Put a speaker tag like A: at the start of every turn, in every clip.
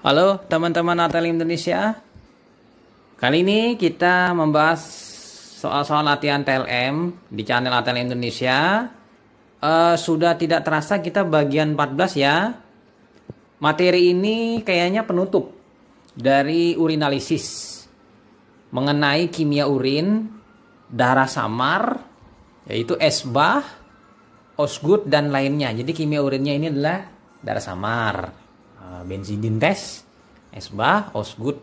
A: Halo teman-teman ATL Indonesia. Kali ini kita membahas soal-soal latihan TLM di channel ATL Indonesia. Sudah tidak terasa kita bagian 14 ya. Materi ini kayaknya penutup dari urinalisis mengenai kimia urin, darah samar, yaitu esbah, osgut dan lainnya. Jadi kimia urinnya ini adalah darah samar, benzidin tes, esbah, osgut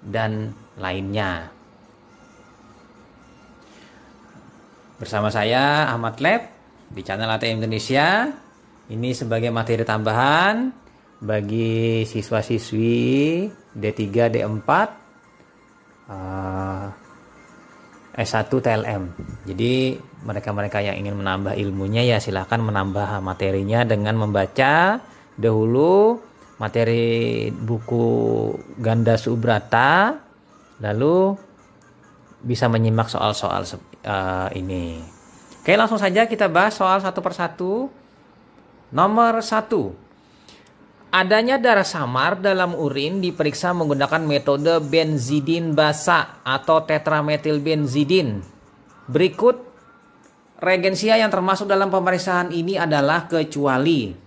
A: dan lainnya. Bersama saya Ahmad Lab di channel ATL Indonesia. Ini sebagai materi tambahan bagi siswa-siswi D3, D4, S1 TLM. Jadi mereka-mereka yang ingin menambah ilmunya ya silahkan menambah materinya dengan membaca dahulu materi buku Ganda Subrata, lalu bisa menyimak soal-soal ini. Oke, langsung saja kita bahas soal satu persatu. Nomor 1. Adanya darah samar dalam urin diperiksa menggunakan metode benzidin basa atau tetrametilbenzidin. Berikut reagensia yang termasuk dalam pemeriksaan ini adalah kecuali.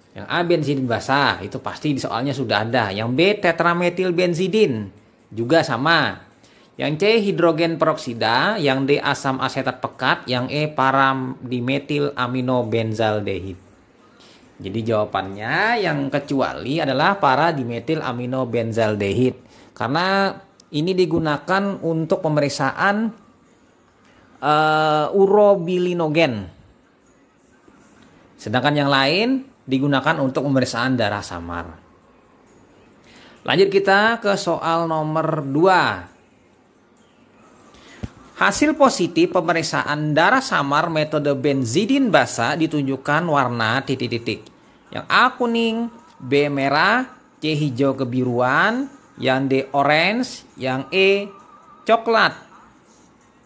A: Yang A benzidin basa, itu pasti di soalnya sudah ada. Yang B tetrametilbenzidin, juga sama. Yang C hidrogen peroksida, yang D asam asetat pekat, yang E para-dimetil-aminobenzaldehid. Jadi jawabannya yang kecuali adalah para-dimetil-aminobenzaldehid. Karena ini digunakan untuk pemeriksaan urobilinogen. Sedangkan yang lain digunakan untuk pemeriksaan darah samar. Lanjut kita ke soal nomor 2. Hasil positif pemeriksaan darah samar metode benzidin basa ditunjukkan warna titik-titik. Yang A kuning, B merah, C hijau kebiruan, yang D orange, yang E coklat.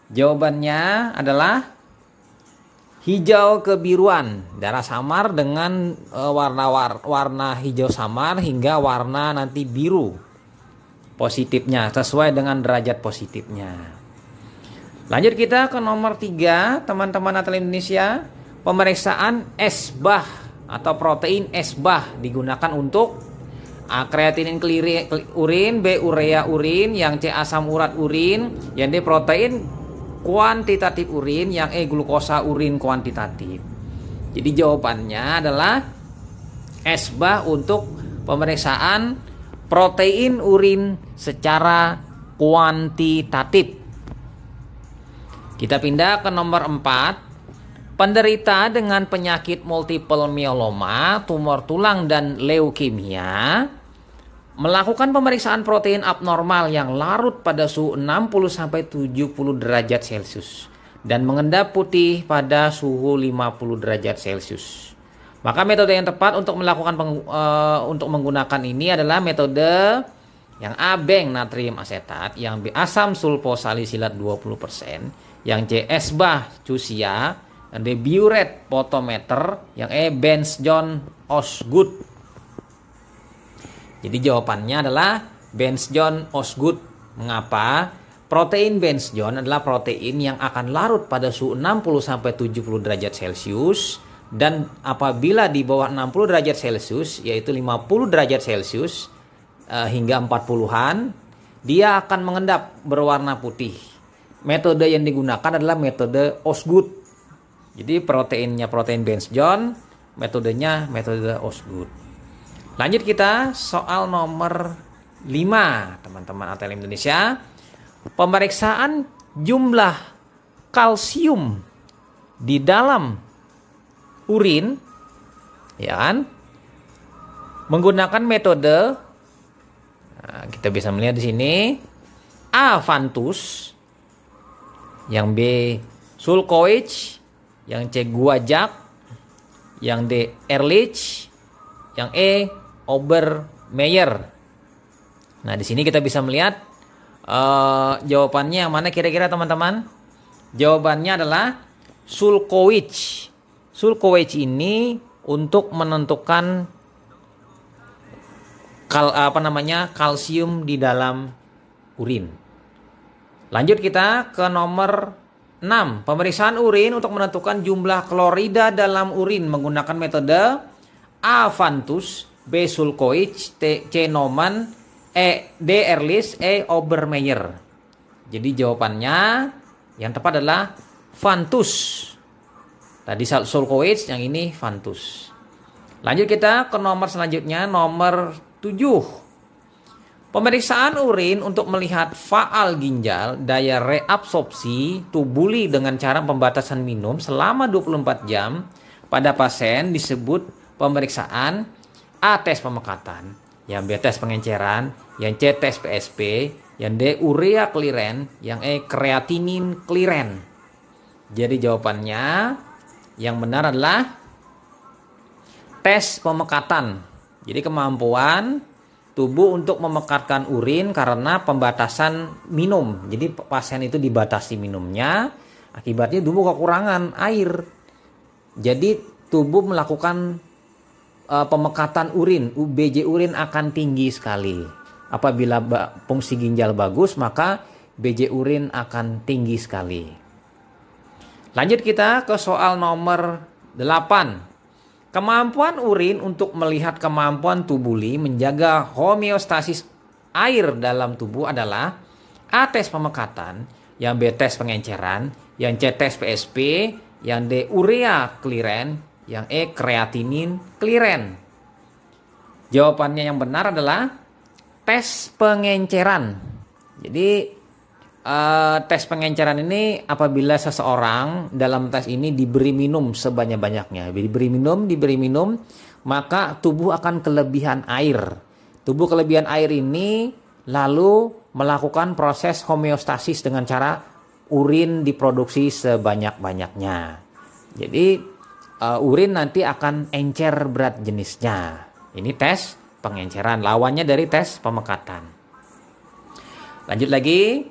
A: Jawabannya adalah hijau kebiruan. Darah samar dengan warna hijau samar hingga warna nanti biru positifnya sesuai dengan derajat positifnya. Lanjut kita ke nomor 3, teman-teman ATL Indonesia. Pemeriksaan esbah atau protein esbah digunakan untuk A kreatinin urin, B urea urin, yang C asam urat urin, yang D protein kuantitatif urin, yang E glukosa urin kuantitatif. Jadi jawabannya adalah esbah untuk pemeriksaan protein urin secara kuantitatif. Kita pindah ke nomor 4. Penderita dengan penyakit multiple myeloma, tumor tulang dan leukemia melakukan pemeriksaan protein abnormal yang larut pada suhu 60-70 derajat Celcius dan mengendap putih pada suhu 50 derajat Celcius. Maka metode yang tepat untuk untuk menggunakan ini adalah metode yang A beng natrium asetat, yang B asam sulfosalisilat 20%, yang C esbah cusia, yang D biuret potometer, yang E Benz John Osgood. Jadi jawabannya adalah Benz John Osgood. Mengapa? Protein Benz John adalah protein yang akan larut pada suhu 60-70 derajat Celcius, dan apabila di bawah 60 derajat Celcius yaitu 50 derajat Celcius hingga 40-an, dia akan mengendap berwarna putih. Metode yang digunakan adalah metode Osgood. Jadi proteinnya protein Benz John, metodenya metode Osgood. Lanjut kita soal nomor 5, teman-teman ATL Indonesia. Pemeriksaan jumlah kalsium di dalam urin, ya kan? Menggunakan metode, nah, kita bisa melihat di sini A Vantus, yang B Sulkowicz, yang C Guajak, yang D Ehrlich, yang E Obermeyer. Nah, di sini kita bisa melihat jawabannya yang mana kira-kira teman-teman? Jawabannya adalah Sulkowicz. Sulkowicz ini untuk menentukan kalsium di dalam urin. Lanjut kita ke nomor 6. Pemeriksaan urin untuk menentukan jumlah klorida dalam urin menggunakan metode A. Fantus, B. Sulkowicz, C. Neumann, D. Ehrlich, E. Obermeyer. Jadi jawabannya yang tepat adalah Fantus. Tadi Sulkowicz, yang ini Fantus. Lanjut kita ke nomor selanjutnya, nomor 7. Pemeriksaan urin untuk melihat faal ginjal, daya reabsorpsi tubuli dengan cara pembatasan minum selama 24 jam pada pasien disebut pemeriksaan A. Tes pemekatan, yang B. Tes pengenceran, yang C. Tes PSP, yang D. Urea clearance, yang E. Creatinine clearance. Jadi jawabannya yang benar adalah tes pemekatan. Jadi kemampuan tubuh untuk memekatkan urin karena pembatasan minum. Jadi pasien itu dibatasi minumnya, akibatnya tubuh kekurangan air. Jadi tubuh melakukan pemekatan urin, BJ urin akan tinggi sekali. Apabila fungsi ginjal bagus, maka BJ urin akan tinggi sekali. Lanjut kita ke soal nomor 8. Kemampuan urin untuk melihat kemampuan tubuli menjaga homeostasis air dalam tubuh adalah A. Tes pemekatan, yang B. Tes pengenceran, yang C. Tes PSP, yang D. Urea clearance, yang E. Creatinine clearance. Jawabannya yang benar adalah tes pengenceran. Jadi tes pengenceran ini apabila seseorang dalam tes ini diberi minum sebanyak-banyaknya. Diberi minum, maka tubuh akan kelebihan air. Tubuh kelebihan air ini lalu melakukan proses homeostasis dengan cara urin diproduksi sebanyak-banyaknya. Jadi urin nanti akan encer berat jenisnya. Ini tes pengenceran, lawannya dari tes pemekatan. Lanjut lagi.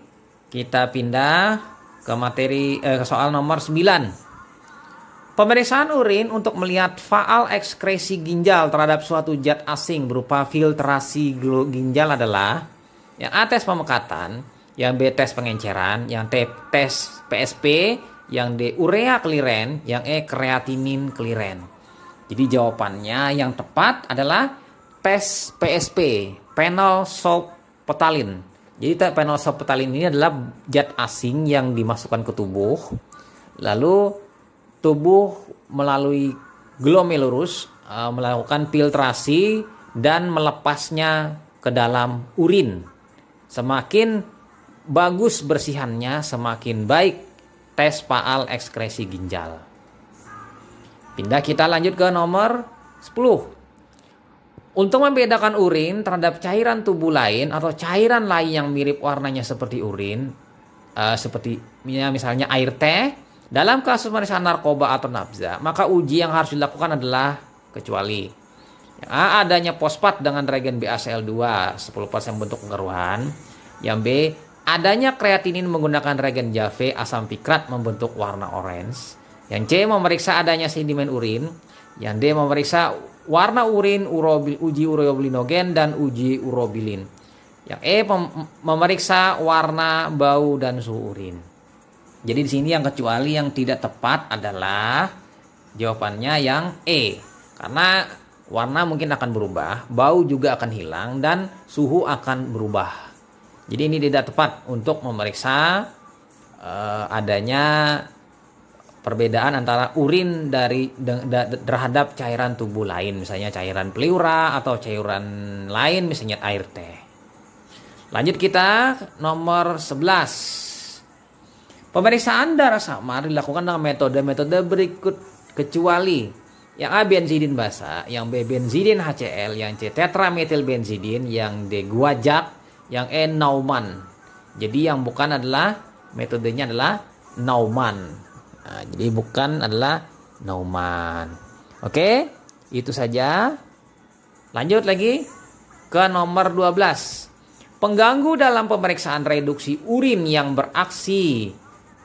A: Kita pindah ke materi ke soal nomor 9. Pemeriksaan urin untuk melihat faal ekskresi ginjal terhadap suatu zat asing berupa filtrasi ginjal adalah yang A. Tes pemekatan, yang B. Tes pengenceran, yang T. Tes PSP, yang D. Urea clearance, yang E. Creatinine clearance. Jadi jawabannya yang tepat adalah tes PSP, phenolphthalein. Jadi phenolphthalein ini adalah zat asing yang dimasukkan ke tubuh. Lalu tubuh melalui glomerulus melakukan filtrasi dan melepasnya ke dalam urin. Semakin bagus bersihannya, semakin baik tes faal ekskresi ginjal. Pindah kita lanjut ke nomor 10. Untuk membedakan urin terhadap cairan tubuh lain atau cairan lain yang mirip warnanya seperti urin, seperti misalnya air teh, dalam kasus pemeriksaan narkoba atau nafza, maka uji yang harus dilakukan adalah kecuali yang A. Adanya fosfat dengan reagen BaCl2 10% bentuk keruhan, yang B. Adanya kreatinin menggunakan reagen Jave asam pikrat membentuk warna orange, yang C. Memeriksa adanya sedimen urin, yang D. Memeriksa warna urin, uji urobilinogen dan uji urobilin. Yang E. Memeriksa warna, bau dan suhu urin. Jadi di sini yang kecuali yang tidak tepat adalah jawabannya yang E. Karena warna mungkin akan berubah, bau juga akan hilang dan suhu akan berubah. Jadi ini tidak tepat untuk memeriksa adanya perbedaan antara urin terhadap cairan tubuh lain, misalnya cairan pleura atau cairan lain, misalnya air teh. Lanjut kita nomor 11. Pemeriksaan darah samar dilakukan dengan metode berikut kecuali yang A. Benzidin basa, yang B. Benzidin HCl, yang C. tetrametilbenzidin, yang D. guajak, yang E. Neumann. Jadi yang bukan adalah metodenya adalah Neumann. Nah, jadi bukan adalah Neumann. Oke, itu saja. Lanjut lagi ke nomor 12. Pengganggu dalam pemeriksaan reduksi urin yang beraksi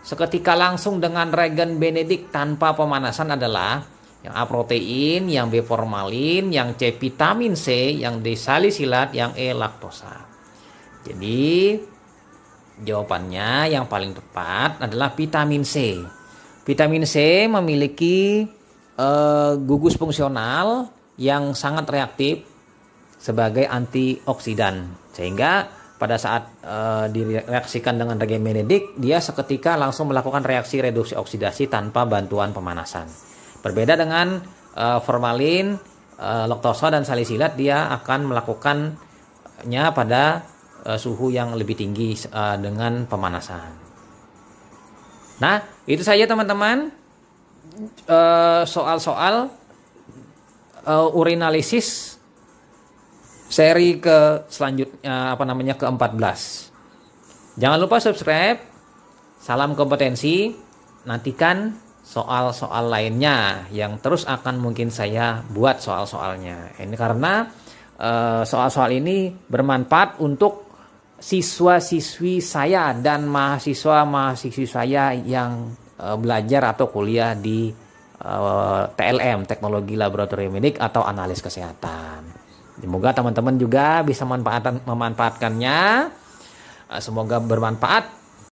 A: seketika langsung dengan reagen Benedict tanpa pemanasan adalah Yang A protein, yang B formalin, yang C vitamin C, yang D salisilat, yang E laktosa. Jadi jawabannya yang paling tepat adalah vitamin C. Vitamin C memiliki gugus fungsional yang sangat reaktif sebagai antioksidan, sehingga pada saat direaksikan dengan reagen Benedict, dia seketika langsung melakukan reaksi reduksi oksidasi tanpa bantuan pemanasan. Berbeda dengan formalin, laktosa dan salisilat, dia akan melakukannya pada suhu yang lebih tinggi dengan pemanasan. Nah, itu saja teman-teman soal-soal urinalisis seri ke selanjutnya ke-14. Jangan lupa subscribe. Salam kompetensi. Nantikan soal-soal lainnya yang terus akan mungkin saya buat soal-soalnya. Ini karena soal-soal ini bermanfaat untuk siswa-siswi saya dan mahasiswa-mahasiswi saya yang belajar atau kuliah di TLM, Teknologi Laboratorium Medik atau Analis Kesehatan. Semoga teman-teman juga bisa memanfaatkannya. Semoga bermanfaat.